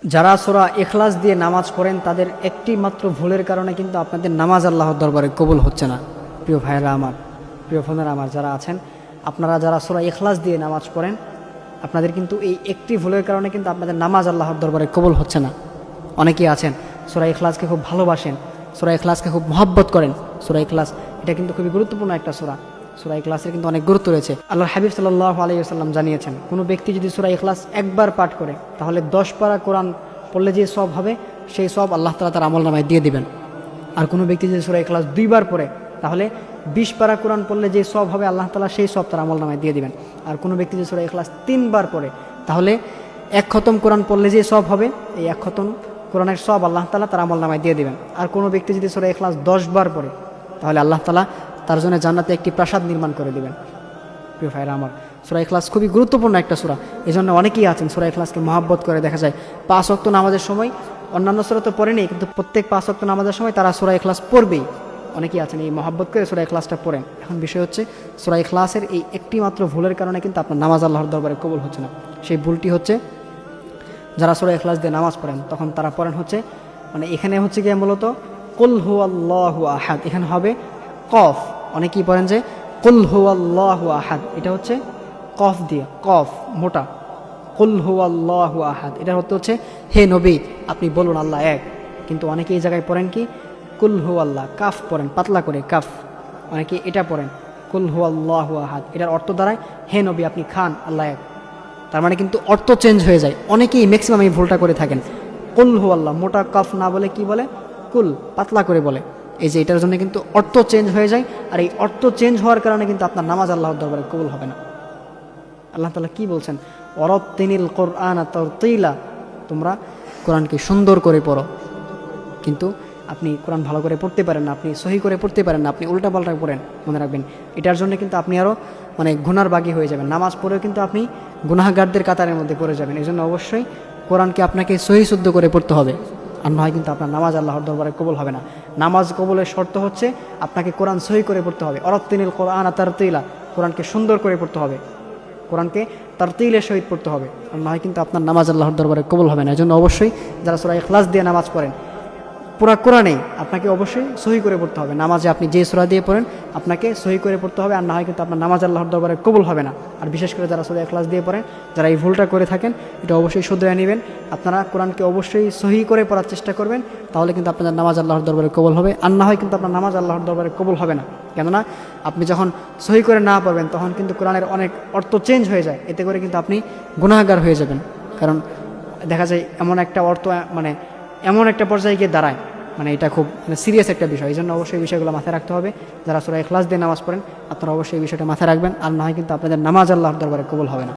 যারা সূরা ইখলাস দিয়ে নামাজ পড়েন তাদের একটি মাত্র ভুলের কারণে কিন্তু আপনাদের নামাজ আল্লাহর দরবারে কবুল হচ্ছে না। প্রিয় ভাইরা আমার, প্রিয় বোনেরা আমার যারা আছেন, আপনারা যারা সূরা ইখলাস দিয়ে নামাজ পড়েন, আপনাদের কিন্তু এই একটি ভুলের কারণে কিন্তু আপনাদের নামাজ আল্লাহর দরবারে কবুল হচ্ছে না। অনেকেই আছেন সূরা ইখলাসকে খুব ভালোবাসেন, সূরা ইখলাসকে খুব মহব্বত করেন। সূরা ইখলাস এটা কিন্তু খুবই গুরুত্বপূর্ণ একটা সূরা। সূরা ইখলাসের কিন্তু অনেক গুরুত্ব রয়েছে। আল্লাহর হাবিব সাল্লাল্লাহু আলাইহি ওয়াসাল্লাম জানিয়েছেন, কোনো ব্যক্তি যদি সূরা ইখলাস একবার পাঠ করে তাহলে 10 পারা কোরআন পড়লে যে সওয়াব হবে সেই সওয়াব আল্লাহ তাআলা তার আমলনামায় দিয়ে দিবেন। আর কোনো ব্যক্তি যদি সূরা ইখলাস 2 বার পড়ে তাহলে 20 পারা কোরআন পড়লে যে সওয়াব হবে আল্লাহ তাআলা সেই সওয়াব তার আমলনামায় দিয়ে দিবেন। আর কোনো ব্যক্তি যদি সূরা ইখলাস 3 বার পড়ে তাহলে 1 খতম কোরআন পড়লে যে সওয়াব হবে এই 1 খতম কোরআনের সওয়াব আল্লাহ তাআলা তার আমলনামায় দিয়ে দিবেন। আর কোনো ব্যক্তি যদি সূরা ইখলাস 10 বার পড়ে তাহলে আল্লাহ তাআলা তার জন্য জান্নাতে একটি প্রাসাদ নির্মাণ করে দিবেন। প্রিয় ভাইরা আমার, সূরা ইখলাস খুবই গুরুত্বপূর্ণ একটা সূরা। এই জন্য অনেকেই আছেন সূরা ইখলাসকে মহব্বত করে। দেখা যায় 5 ওয়াক্ত নামাজের সময় অন্যান্য সূরা তো পড়েনি, কিন্তু প্রত্যেক 5 ওয়াক্ত নামাজের সময় তারা সূরা ইখলাস পড়বেই। অনেকেই আছেন এই মহব্বত করে সূরা ইখলাসটা পড়েন। এখন বিষয় হচ্ছে সূরা ইখলাসের এই একটি মাত্র ভুলের কারণে কিন্তু আপনার নামাজ আল্লাহর দরবারে কবুল হচ্ছে না। সেই ভুলটি হচ্ছে, যারা সূরা ইখলাস দিয়ে নামাজ পড়েন তখন তারা পড়েন হচ্ছে, মানে এখানে হচ্ছে গিয়ে মূলত কুল হুয়াল্লাহু আহাদ, এখানে হবে কফ। অনেকেই পড়েন যে কুল হুয়াল্লাহু আহাদ, এটা হচ্ছে কফ দিয়ে, কফ মোটা। কুল হুয়াল্লাহু আহাদ এটার অর্থ হচ্ছে হে নবী আপনি বলুন আল্লাহ এক। কিন্তু অনেকে এই জায়গায় পড়েন কি কুল হুয়াল্লাহ, কাফ পড়েন পাতলা করে কাফ। অনেকে এটা পড়েন কুল হুয়াল্লাহু আহাদ, এটার অর্থ দাঁড়ায় হে নবী আপনি খান আল্লাহ এক। তার মানে কিন্তু অর্থ চেঞ্জ হয়ে যায়। অনেকেই ম্যাক্সিমাম এই ভুলটা করে থাকেন। কুল হুয়াল্লাহ মোটা কাফ না বলে কি বলে কুল, পাতলা করে বলে। এই যে এটার জন্য কিন্তু অর্থ চেঞ্জ হয়ে যায়। আর এই অর্থ চেঞ্জ হওয়ার কারণে কিন্তু আপনার নামাজ আল্লাহর দরবারে কবুল হবে না। আল্লাহ তাআলা কি বলছেন, ওয়ারাত্তিনিল কুরআনা তারতিলা, তোমরা কোরআনকে সুন্দর করে পড়ো। কিন্তু আপনি কোরআন ভালো করে পড়তে পারেন না, আপনি সহি করে পড়তে পারেন না, আপনি উল্টাপাল্টা পড়েন। মনে রাখবেন এটার জন্য কিন্তু আপনি আরও গুনার বাগী হয়ে যাবেন। নামাজ পড়েও কিন্তু আপনি গুনাহগারদের কাতারের মধ্যে পড়ে যাবেন। এই জন্য অবশ্যই কোরআনকে আপনাকে সহি শুদ্ধ করে পড়তে হবে, আর নয় কিন্তু আপনার নামাজ আল্লাহর দরবারে কবুল হবে না। নামাজ কবুলের শর্ত হচ্ছে আপনাকে কোরআন সহি করে পড়তে হবে। ওয়ারাত্তিনিল কুরআনা তারতিলা, কোরআনকে সুন্দর করে পড়তে হবে, কোরআনকে তারতিলের সহিত পড়তে হবে, আর নয় কিন্তু আপনার নামাজ আল্লাহর দরবারে কবুল হবে না। এই জন্য অবশ্যই যারা সূরা ইখলাস দিয়ে নামাজ পড়েন পুরা কোরআনেই আপনাকে অবশ্যই সহি করে পড়তে হবে। নামাজে আপনি যে সূরা দিয়ে পড়েন আপনাকে সহি করে পড়তে হবে, আর না হয় কিন্তু আপনার নামাজ আল্লাহর দরবারে কবুল হবে না। আর বিশেষ করে যারা সূরা ইখলাস দিয়ে পড়েন, যারা এই ভুলটা করে থাকেন, এটা অবশ্যই শুধরে নেবেন। আপনারা কোরআনকে অবশ্যই সহি করে পড়ার চেষ্টা করবেন, তাহলে কিন্তু আপনাদের নামাজ আল্লাহর দরবারে কবুল হবে। আর না হয় কিন্তু আপনার নামাজ আল্লাহর দরবারে কবুল হবে না। কেননা আপনি যখন সহি করে না পড়বেন তখন কিন্তু কোরআনের অনেক অর্থ চেঞ্জ হয়ে যায়, এতে করে কিন্তু আপনি গুনাহগার হয়ে যাবেন। কারণ দেখা যায় এমন একটা অর্থ এমন একটা পর্যায়ে গিয়ে দাঁড়ায়, এটা খুব সিরিয়াস একটা বিষয়। এই জন্য অবশ্যই এই বিষয়গুলো মাথায় রাখতে হবে। যারা সূরা ইখলাস দিয়ে নামাজ পড়েন আপনারা অবশ্যই এই বিষয়টা মাথায় রাখবেন, আর না হয় কিন্তু আপনাদের নামাজ আল্লাহর দরবারে কবুল হবে না।